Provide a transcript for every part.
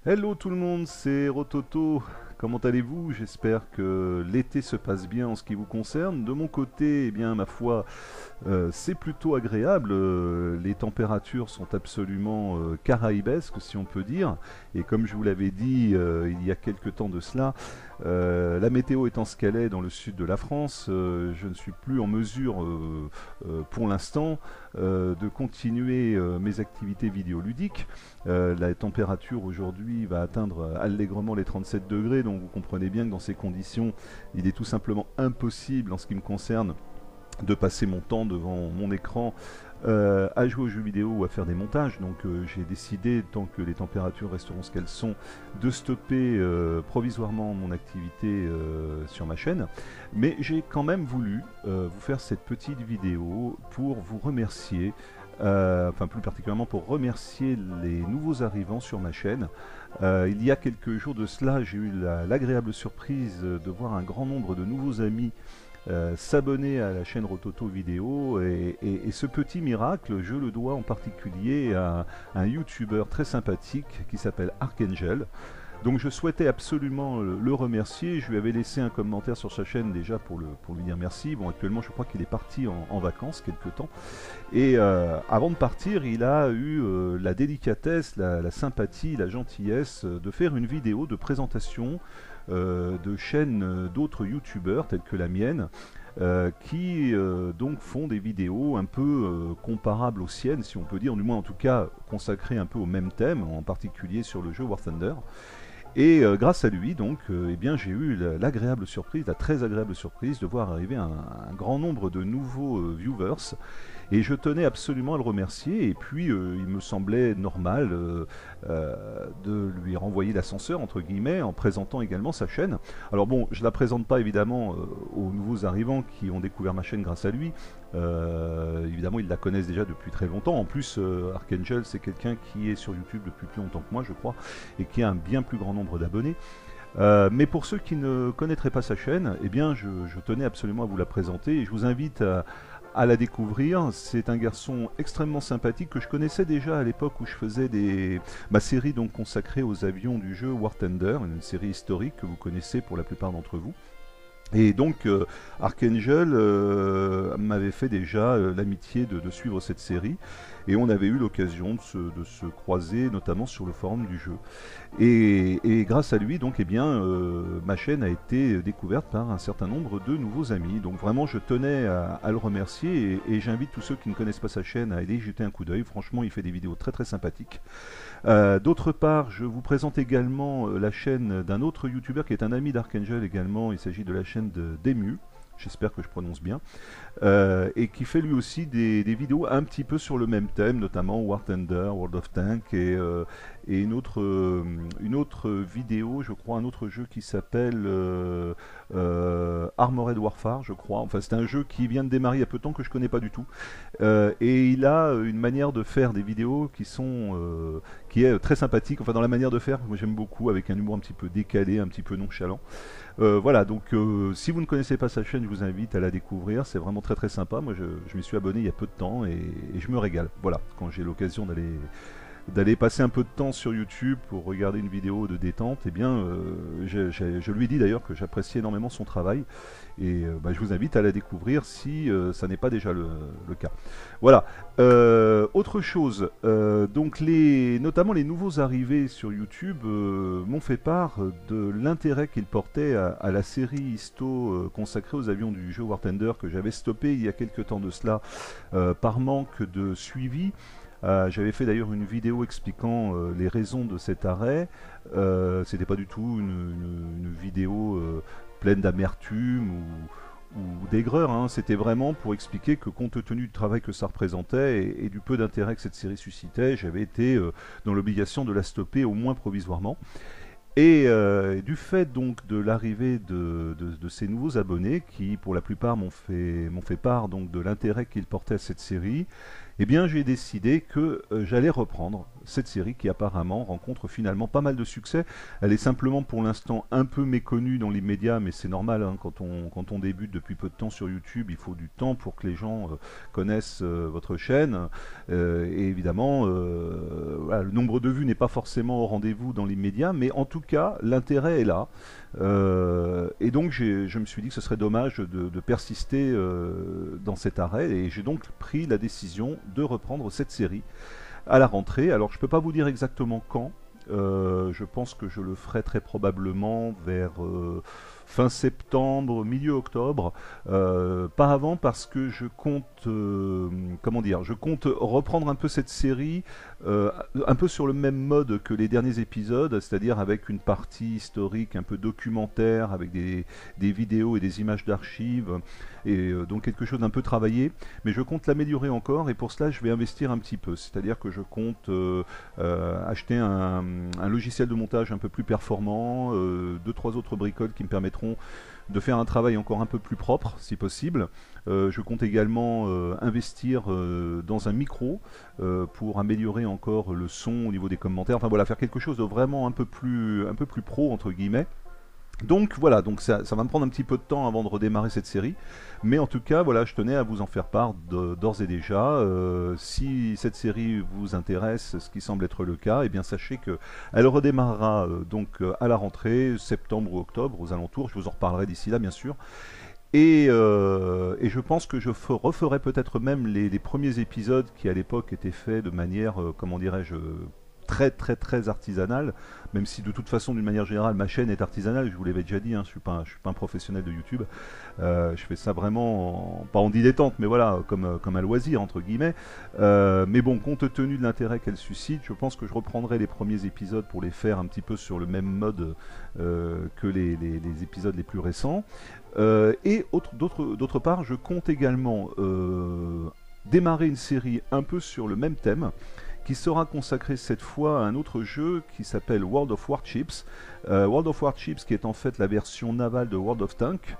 Hello tout le monde, c'est Rototo. Comment allez-vous? J'espère que l'été se passe bien en ce qui vous concerne. De mon côté, eh bien, ma foi, c'est plutôt agréable. Les températures sont absolument caraïbesques, si on peut dire. Et comme je vous l'avais dit il y a quelque temps de cela, la météo étant ce qu'elle est dans le sud de la France, je ne suis plus en mesure, pour l'instant, de continuer mes activités vidéoludiques. La température aujourd'hui va atteindre allègrement les 37 degrés, donc vous comprenez bien que dans ces conditions, il est tout simplement impossible en ce qui me concerne de passer mon temps devant mon écran à jouer aux jeux vidéo ou à faire des montages. Donc j'ai décidé, tant que les températures resteront ce qu'elles sont, de stopper provisoirement mon activité sur ma chaîne. Mais j'ai quand même voulu vous faire cette petite vidéo pour vous remercier. Enfin plus particulièrement pour remercier les nouveaux arrivants sur ma chaîne. Il y a quelques jours de cela, j'ai eu l'agréable surprise de voir un grand nombre de nouveaux amis s'abonner à la chaîne Rototo Vidéo et ce petit miracle, je le dois en particulier à un YouTuber très sympathique qui s'appelle Archangel. Donc je souhaitais absolument le remercier. Je lui avais laissé un commentaire sur sa chaîne déjà pour lui dire merci. Bon, actuellement, je crois qu'il est parti en vacances quelque temps. Et avant de partir, il a eu la délicatesse, la sympathie, la gentillesse de faire une vidéo de présentation de chaînes d'autres youtubeurs telles que la mienne. Qui donc font des vidéos un peu comparables aux siennes, si on peut dire, du moins en tout cas consacrées un peu au même thème, en particulier sur le jeu War Thunder. Et grâce à lui, donc, eh bien, j'ai eu l'agréable surprise, la très agréable surprise de voir arriver un grand nombre de nouveaux viewers. Et je tenais absolument à le remercier. Et puis, il me semblait normal de lui renvoyer l'ascenseur, entre guillemets, en présentant également sa chaîne. Alors bon, je ne la présente pas évidemment aux nouveaux arrivants qui ont découvert ma chaîne grâce à lui. Évidemment, ils la connaissent déjà depuis très longtemps. En plus, Archangel, c'est quelqu'un qui est sur YouTube depuis plus longtemps que moi, je crois, et qui a un bien plus grand nombre d'abonnés. Mais pour ceux qui ne connaîtraient pas sa chaîne, eh bien, je tenais absolument à vous la présenter et je vous invite à la découvrir. C'est un garçon extrêmement sympathique que je connaissais déjà à l'époque où je faisais ma série donc consacrée aux avions du jeu War Thunder, une série historique que vous connaissez pour la plupart d'entre vous. Et donc Archangel m'avait fait déjà l'amitié de suivre cette série et on avait eu l'occasion de se croiser notamment sur le forum du jeu. Et grâce à lui, donc, eh bien, ma chaîne a été découverte par un certain nombre de nouveaux amis. Donc vraiment, je tenais à le remercier et j'invite tous ceux qui ne connaissent pas sa chaîne à aller y jeter un coup d'œil. Franchement, il fait des vidéos très très sympathiques. D'autre part, je vous présente également la chaîne d'un autre YouTuber qui est un ami d'Archangel également. Il s'agit de la chaîne de Demu. J'espère que je prononce bien. Et qui fait lui aussi des vidéos un petit peu sur le même thème, notamment War Thunder, World of Tanks et une autre vidéo, je crois, un autre jeu qui s'appelle Armored Warfare, je crois. Enfin, c'est un jeu qui vient de démarrer il y a peu de temps que je connais pas du tout. Et il a une manière de faire des vidéos qui est très sympathique. Enfin, dans la manière de faire, moi j'aime beaucoup, avec un humour un petit peu décalé, un petit peu nonchalant. Voilà, donc si vous ne connaissez pas sa chaîne, je vous invite à la découvrir. C'est vraiment très très sympa. Moi, je m'y suis abonné il y a peu de temps et je me régale. Voilà, quand j'ai l'occasion d'aller passer un peu de temps sur YouTube pour regarder une vidéo de détente, eh bien, je lui ai dit d'ailleurs que j'appréciais énormément son travail et bah, je vous invite à la découvrir si ça n'est pas déjà le cas. Voilà. Autre chose, donc notamment les nouveaux arrivés sur YouTube m'ont fait part de l'intérêt qu'ils portaient à la série histo consacrée aux avions du jeu War Thunder que j'avais stoppé il y a quelques temps de cela par manque de suivi. J'avais fait d'ailleurs une vidéo expliquant les raisons de cet arrêt. C'était pas du tout une vidéo pleine d'amertume ou d'aigreur, hein. C'était vraiment pour expliquer que compte tenu du travail que ça représentait et du peu d'intérêt que cette série suscitait, j'avais été dans l'obligation de la stopper au moins provisoirement. Et du fait donc de l'arrivée de ces nouveaux abonnés qui pour la plupart m'ont fait part donc de l'intérêt qu'ils portaient à cette série, eh bien j'ai décidé que j'allais reprendre cette série qui apparemment rencontre finalement pas mal de succès. Elle est simplement pour l'instant un peu méconnue dans l'immédiat, mais c'est normal, hein, quand on débute depuis peu de temps sur YouTube, il faut du temps pour que les gens connaissent votre chaîne. Et évidemment, voilà, le nombre de vues n'est pas forcément au rendez-vous dans l'immédiat, mais en tout cas, l'intérêt est là. Et donc je me suis dit que ce serait dommage de persister dans cet arrêt, et j'ai donc pris la décision de reprendre cette série à la rentrée. Alors je peux pas vous dire exactement quand. Je pense que je le ferai très probablement vers fin septembre, milieu octobre. Pas avant, parce que je compte, comment dire, je compte reprendre un peu cette série, un peu sur le même mode que les derniers épisodes, c'est-à-dire avec une partie historique, un peu documentaire, avec des vidéos et des images d'archives, et donc quelque chose d'un peu travaillé. Mais je compte l'améliorer encore, et pour cela je vais investir un petit peu. C'est-à-dire que je compte acheter un logiciel de montage un peu plus performant, deux trois autres bricoles qui me permettront de faire un travail encore un peu plus propre si possible. Je compte également investir dans un micro pour améliorer encore le son au niveau des commentaires. Enfin voilà, faire quelque chose de vraiment un peu plus pro entre guillemets. Donc voilà, donc ça va me prendre un petit peu de temps avant de redémarrer cette série, mais en tout cas voilà, je tenais à vous en faire part d'ores et déjà. Si cette série vous intéresse, ce qui semble être le cas, et bien sachez que elle redémarrera à la rentrée, septembre ou octobre aux alentours. Je vous en reparlerai d'ici là bien sûr. Et je pense que je referai peut-être même les premiers épisodes qui à l'époque étaient faits de manière, comment dirais-je, très artisanale, même si de toute façon d'une manière générale ma chaîne est artisanale, je vous l'avais déjà dit, hein, je suis pas un professionnel de YouTube, je fais ça vraiment, pas en dilettante, mais voilà, comme un loisir entre guillemets, mais bon, compte tenu de l'intérêt qu'elle suscite, je pense que je reprendrai les premiers épisodes pour les faire un petit peu sur le même mode que les épisodes les plus récents, et d'autre part, je compte également démarrer une série un peu sur le même thème, qui sera consacré cette fois à un autre jeu qui s'appelle World of Warships. World of Warships, qui est en fait la version navale de World of Tanks,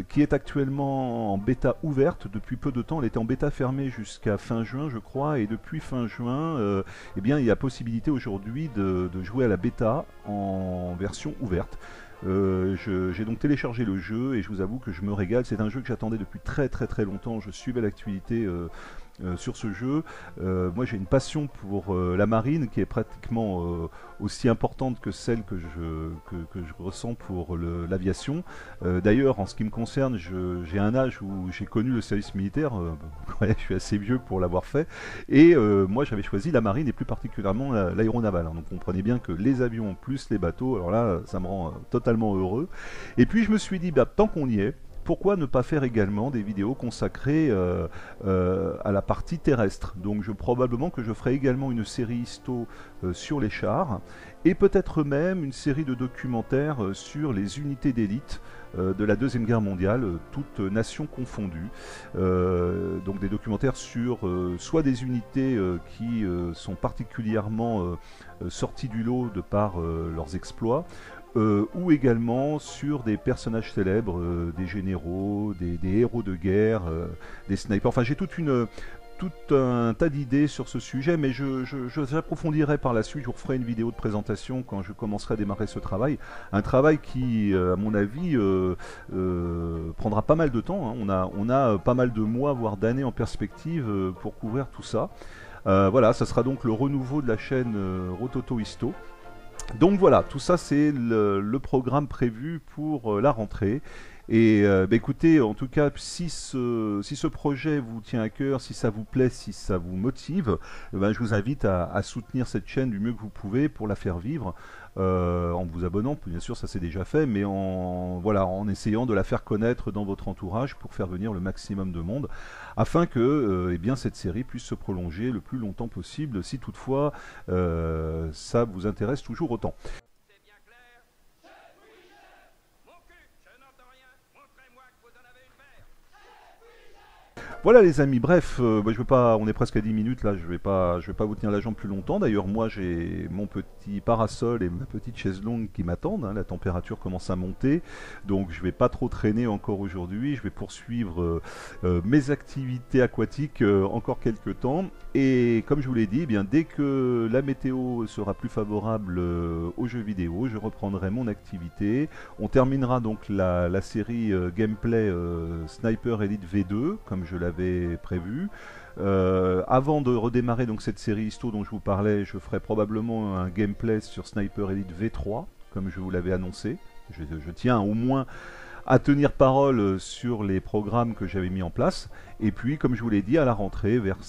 qui est actuellement en bêta ouverte depuis peu de temps. Elle était en bêta fermée jusqu'à fin juin, je crois, et depuis fin juin, eh bien, il y a possibilité aujourd'hui de jouer à la bêta en version ouverte. J'ai donc téléchargé le jeu et je vous avoue que je me régale. C'est un jeu que j'attendais depuis très longtemps. Je suivais l'actualité sur ce jeu. Moi j'ai une passion pour la marine qui est pratiquement aussi importante que celle que je ressens pour l'aviation. D'ailleurs, en ce qui me concerne, j'ai un âge où j'ai connu le service militaire. Ouais, je suis assez vieux pour l'avoir fait. Et moi j'avais choisi la marine et plus particulièrement l'aéronavale. Donc on comprenait bien que les avions plus les bateaux, alors là ça me rend totalement heureux. Et puis je me suis dit, bah, tant qu'on y est, pourquoi ne pas faire également des vidéos consacrées à la partie terrestre. Donc probablement que je ferai également une série histo sur les chars, et peut-être même une série de documentaires sur les unités d'élite de la Deuxième Guerre mondiale, toutes nations confondues. Donc des documentaires sur soit des unités qui sont particulièrement sorties du lot de par leurs exploits, ou également sur des personnages célèbres, des généraux, des héros de guerre, des snipers. Enfin, j'ai tout un tas d'idées sur ce sujet, mais j'approfondirai par la suite. Je vous referai une vidéo de présentation quand je commencerai à démarrer ce travail. Un travail qui, à mon avis, prendra pas mal de temps, hein. On a pas mal de mois, voire d'années en perspective pour couvrir tout ça. Voilà, ça sera donc le renouveau de la chaîne Rototo Histo. Donc voilà, tout ça c'est le programme prévu pour la rentrée. Et bah écoutez, en tout cas, si ce projet vous tient à cœur, si ça vous plaît, si ça vous motive, ben, je vous invite à soutenir cette chaîne du mieux que vous pouvez pour la faire vivre, en vous abonnant, bien sûr ça c'est déjà fait, mais en essayant de la faire connaître dans votre entourage pour faire venir le maximum de monde, afin que eh bien, cette série puisse se prolonger le plus longtemps possible, si toutefois ça vous intéresse toujours autant. Voilà les amis, bref, bah, je veux pas, on est presque à 10 minutes là, je vais pas vous tenir la jambe plus longtemps. D'ailleurs, moi j'ai mon petit parasol et ma petite chaise longue qui m'attendent, hein. La température commence à monter, donc je vais pas trop traîner encore aujourd'hui. Je vais poursuivre mes activités aquatiques encore quelques temps. Et comme je vous l'ai dit, eh bien, dès que la météo sera plus favorable aux jeux vidéo, je reprendrai mon activité. On terminera donc la série gameplay Sniper Elite V2, comme je l'avais prévu. Avant de redémarrer donc cette série histo dont je vous parlais, je ferai probablement un gameplay sur Sniper Elite V3, comme je vous l'avais annoncé. Je tiens au moins à tenir parole sur les programmes que j'avais mis en place. Et puis, comme je vous l'ai dit, à la rentrée, vers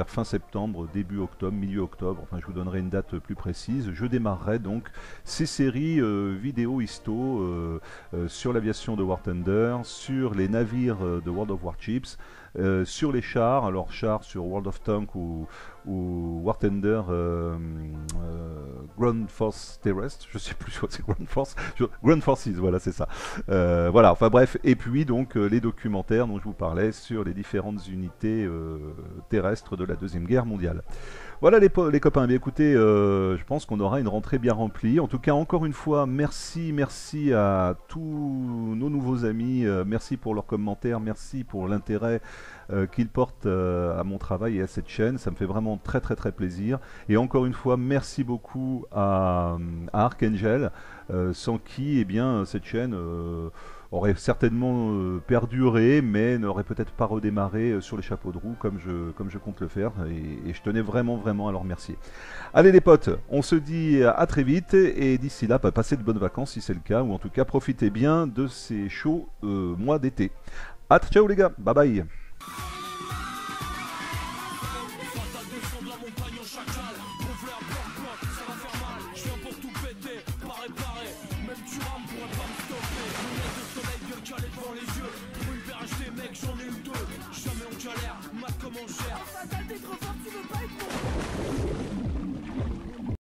fin septembre, début octobre, milieu octobre, enfin je vous donnerai une date plus précise, je démarrerai donc ces séries vidéo histo sur l'aviation de War Thunder, sur les navires de World of Warships, sur les chars, alors chars sur World of Tanks ou War Thunder Ground Force Terrestre, je sais plus quoi c'est Ground Forces, voilà c'est ça. Voilà, enfin bref, et puis donc les documentaires dont je vous parlais sur les différentes unités terrestres de la Deuxième Guerre mondiale. Voilà les copains, bien écoutez, je pense qu'on aura une rentrée bien remplie. En tout cas, encore une fois, merci à tous nos nouveaux amis, merci pour leurs commentaires, merci pour l'intérêt qu'ils portent à mon travail et à cette chaîne. Ça me fait vraiment très plaisir. Et encore une fois, merci beaucoup à Archangel, sans qui, eh bien, cette chaîne aurait certainement perduré, mais n'aurait peut-être pas redémarré sur les chapeaux de roue comme je compte le faire, et je tenais vraiment à leur remercier. Allez les potes, on se dit à très vite, et d'ici là, passez de bonnes vacances si c'est le cas, ou en tout cas profitez bien de ces chauds mois d'été. Ciao les gars, bye bye. J'en ai eu deux, jamais on galère, mat comme on gère. Enfin, t'es trop fort, tu veux pas être mon